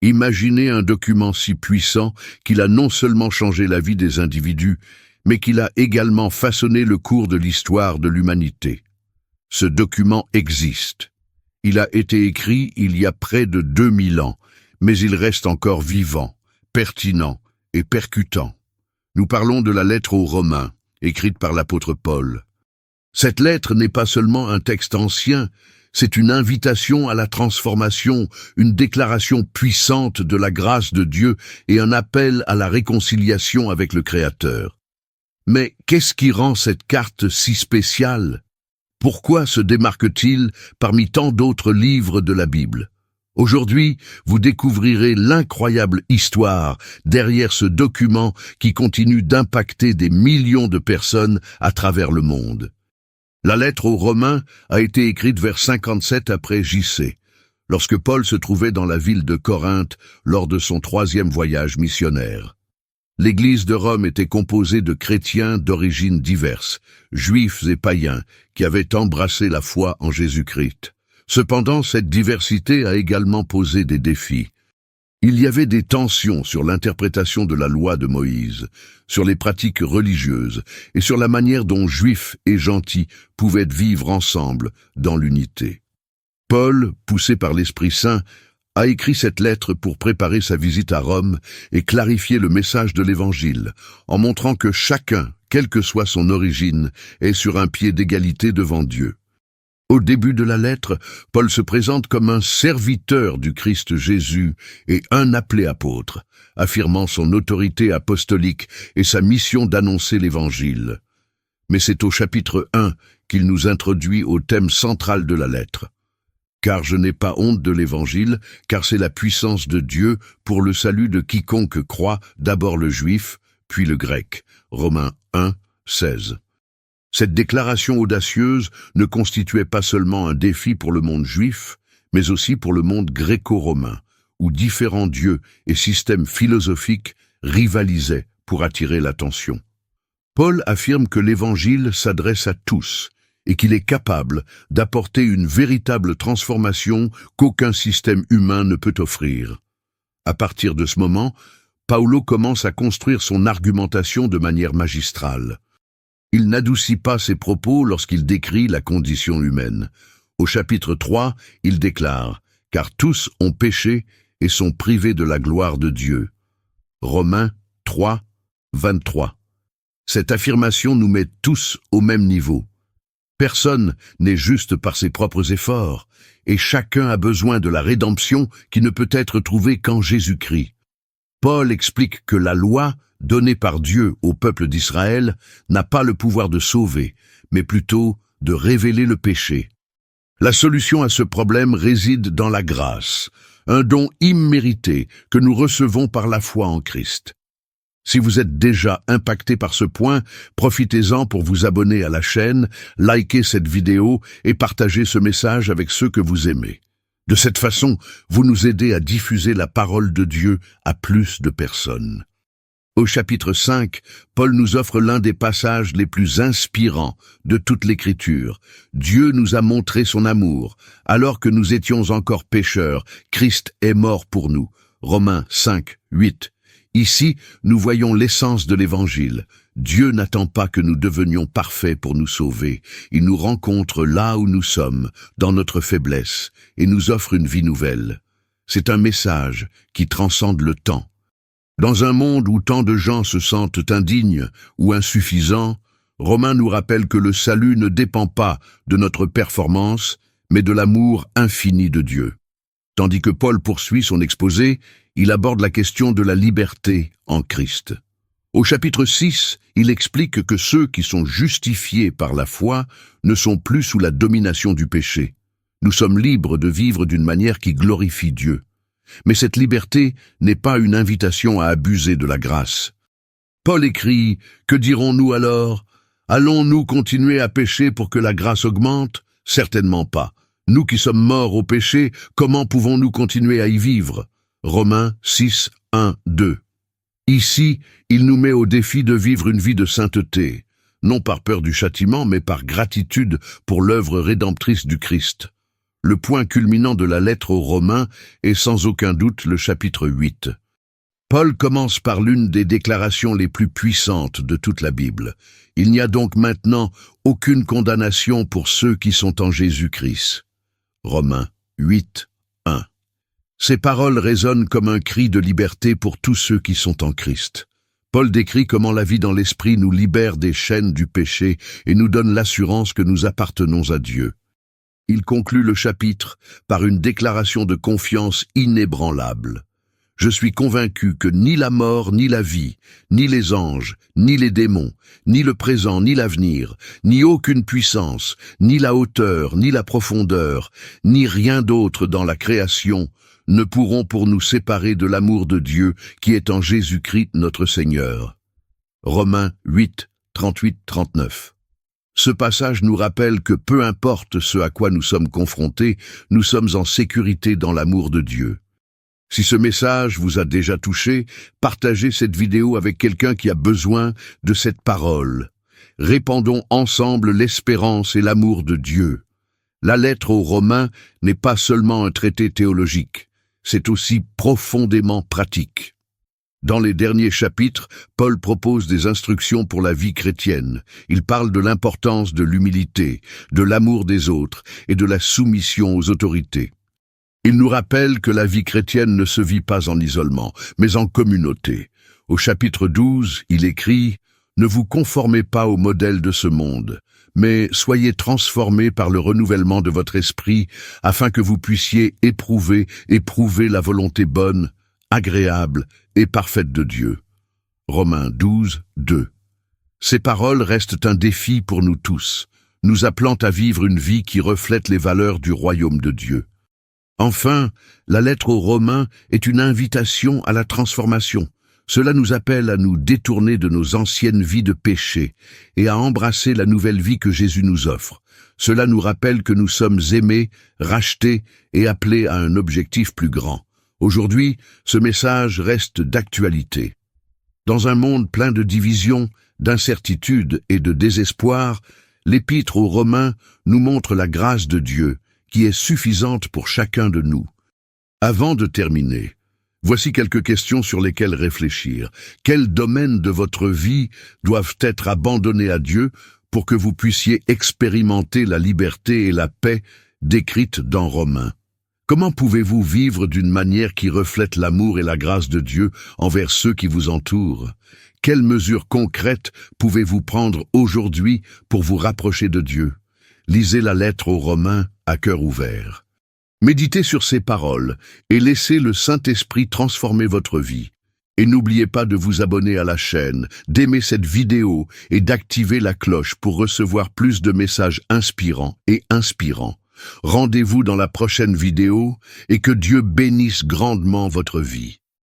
Imaginez un document si puissant qu'il a non seulement changé la vie des individus, mais qu'il a également façonné le cours de l'histoire de l'humanité. Ce document existe. Il a été écrit il y a près de 2000 ans, mais il reste encore vivant, pertinent et percutant. Nous parlons de la lettre aux Romains, écrite par l'apôtre Paul. Cette lettre n'est pas seulement un texte ancien, c'est une invitation à la transformation, une déclaration puissante de la grâce de Dieu et un appel à la réconciliation avec le Créateur. Mais qu'est-ce qui rend cette carte si spéciale? Pourquoi se démarque-t-il parmi tant d'autres livres de la Bible? Aujourd'hui, vous découvrirez l'incroyable histoire derrière ce document qui continue d'impacter des millions de personnes à travers le monde. La lettre aux Romains a été écrite vers 57 après J.C., lorsque Paul se trouvait dans la ville de Corinthe lors de son 3e voyage missionnaire. L'Église de Rome était composée de chrétiens d'origines diverses, juifs et païens, qui avaient embrassé la foi en Jésus-Christ. Cependant, cette diversité a également posé des défis. Il y avait des tensions sur l'interprétation de la loi de Moïse, sur les pratiques religieuses et sur la manière dont juifs et gentils pouvaient vivre ensemble dans l'unité. Paul, poussé par l'Esprit Saint, a écrit cette lettre pour préparer sa visite à Rome et clarifier le message de l'Évangile, en montrant que chacun, quelle que soit son origine, est sur un pied d'égalité devant Dieu. Au début de la lettre, Paul se présente comme un serviteur du Christ Jésus et un appelé apôtre, affirmant son autorité apostolique et sa mission d'annoncer l'Évangile. Mais c'est au chapitre 1 qu'il nous introduit au thème central de la lettre. Car je n'ai pas honte de l'Évangile, car c'est la puissance de Dieu pour le salut de quiconque croit, d'abord le juif, puis le grec. Romains 1, 16. Cette déclaration audacieuse ne constituait pas seulement un défi pour le monde juif, mais aussi pour le monde gréco-romain, où différents dieux et systèmes philosophiques rivalisaient pour attirer l'attention. Paul affirme que l'Évangile s'adresse à tous, et qu'il est capable d'apporter une véritable transformation qu'aucun système humain ne peut offrir. À partir de ce moment, Paulo commence à construire son argumentation de manière magistrale. Il n'adoucit pas ses propos lorsqu'il décrit la condition humaine. Au chapitre 3, il déclare « Car tous ont péché et sont privés de la gloire de Dieu ». Romains 3, 23. Cette affirmation nous met tous au même niveau. Personne n'est juste par ses propres efforts, et chacun a besoin de la rédemption qui ne peut être trouvée qu'en Jésus-Christ. Paul explique que la loi, donnée par Dieu au peuple d'Israël, n'a pas le pouvoir de sauver, mais plutôt de révéler le péché. La solution à ce problème réside dans la grâce, un don immérité que nous recevons par la foi en Christ. Si vous êtes déjà impacté par ce point, profitez-en pour vous abonner à la chaîne, liker cette vidéo et partager ce message avec ceux que vous aimez. De cette façon, vous nous aidez à diffuser la parole de Dieu à plus de personnes. Au chapitre 5, Paul nous offre l'un des passages les plus inspirants de toute l'Écriture. Dieu nous a montré son amour. Alors que nous étions encore pécheurs, Christ est mort pour nous. Romains 5, 8. Ici, nous voyons l'essence de l'Évangile. Dieu n'attend pas que nous devenions parfaits pour nous sauver. Il nous rencontre là où nous sommes, dans notre faiblesse, et nous offre une vie nouvelle. C'est un message qui transcende le temps. Dans un monde où tant de gens se sentent indignes ou insuffisants, Romains nous rappelle que le salut ne dépend pas de notre performance, mais de l'amour infini de Dieu. Tandis que Paul poursuit son exposé, il aborde la question de la liberté en Christ. Au chapitre 6, il explique que ceux qui sont justifiés par la foi ne sont plus sous la domination du péché. Nous sommes libres de vivre d'une manière qui glorifie Dieu. Mais cette liberté n'est pas une invitation à abuser de la grâce. Paul écrit « Que dirons-nous alors? Allons-nous continuer à pécher pour que la grâce augmente? Certainement pas. Nous qui sommes morts au péché, comment pouvons-nous continuer à y vivre » Romains 6, 1, 2. Ici, il nous met au défi de vivre une vie de sainteté, non par peur du châtiment, mais par gratitude pour l'œuvre rédemptrice du Christ. Le point culminant de la lettre aux Romains est sans aucun doute le chapitre 8. Paul commence par l'une des déclarations les plus puissantes de toute la Bible. Il n'y a donc maintenant aucune condamnation pour ceux qui sont en Jésus-Christ. Romains 8, 1. Ces paroles résonnent comme un cri de liberté pour tous ceux qui sont en Christ. Paul décrit comment la vie dans l'esprit nous libère des chaînes du péché et nous donne l'assurance que nous appartenons à Dieu. Il conclut le chapitre par une déclaration de confiance inébranlable. Je suis convaincu que ni la mort, ni la vie, ni les anges, ni les démons, ni le présent, ni l'avenir, ni aucune puissance, ni la hauteur, ni la profondeur, ni rien d'autre dans la création ne pourront pour nous séparer de l'amour de Dieu qui est en Jésus-Christ notre Seigneur. Romains 8, 38-39. Ce passage nous rappelle que peu importe ce à quoi nous sommes confrontés, nous sommes en sécurité dans l'amour de Dieu. Si ce message vous a déjà touché, partagez cette vidéo avec quelqu'un qui a besoin de cette parole. Répandons ensemble l'espérance et l'amour de Dieu. La lettre aux Romains n'est pas seulement un traité théologique, c'est aussi profondément pratique. Dans les derniers chapitres, Paul propose des instructions pour la vie chrétienne. Il parle de l'importance de l'humilité, de l'amour des autres et de la soumission aux autorités. Il nous rappelle que la vie chrétienne ne se vit pas en isolement, mais en communauté. Au chapitre 12, il écrit « Ne vous conformez pas au modèle de ce monde, mais soyez transformés par le renouvellement de votre esprit, afin que vous puissiez éprouver la volonté bonne, agréable et parfaite de Dieu. » Romains 12, 2. Ces paroles restent un défi pour nous tous, nous appelant à vivre une vie qui reflète les valeurs du royaume de Dieu. Enfin, la lettre aux Romains est une invitation à la transformation. Cela nous appelle à nous détourner de nos anciennes vies de péché et à embrasser la nouvelle vie que Jésus nous offre. Cela nous rappelle que nous sommes aimés, rachetés et appelés à un objectif plus grand. Aujourd'hui, ce message reste d'actualité. Dans un monde plein de divisions, d'incertitudes et de désespoir, l'Épître aux Romains nous montre la grâce de Dieu, qui est suffisante pour chacun de nous. Avant de terminer, voici quelques questions sur lesquelles réfléchir. Quels domaines de votre vie doivent être abandonnés à Dieu pour que vous puissiez expérimenter la liberté et la paix décrites dans Romains? Comment pouvez-vous vivre d'une manière qui reflète l'amour et la grâce de Dieu envers ceux qui vous entourent? Quelles mesures concrètes pouvez-vous prendre aujourd'hui pour vous rapprocher de Dieu? Lisez la lettre aux Romains à cœur ouvert. Méditez sur ces paroles et laissez le Saint-Esprit transformer votre vie. Et n'oubliez pas de vous abonner à la chaîne, d'aimer cette vidéo et d'activer la cloche pour recevoir plus de messages inspirants et inspirants. Rendez-vous dans la prochaine vidéo et que Dieu bénisse grandement votre vie.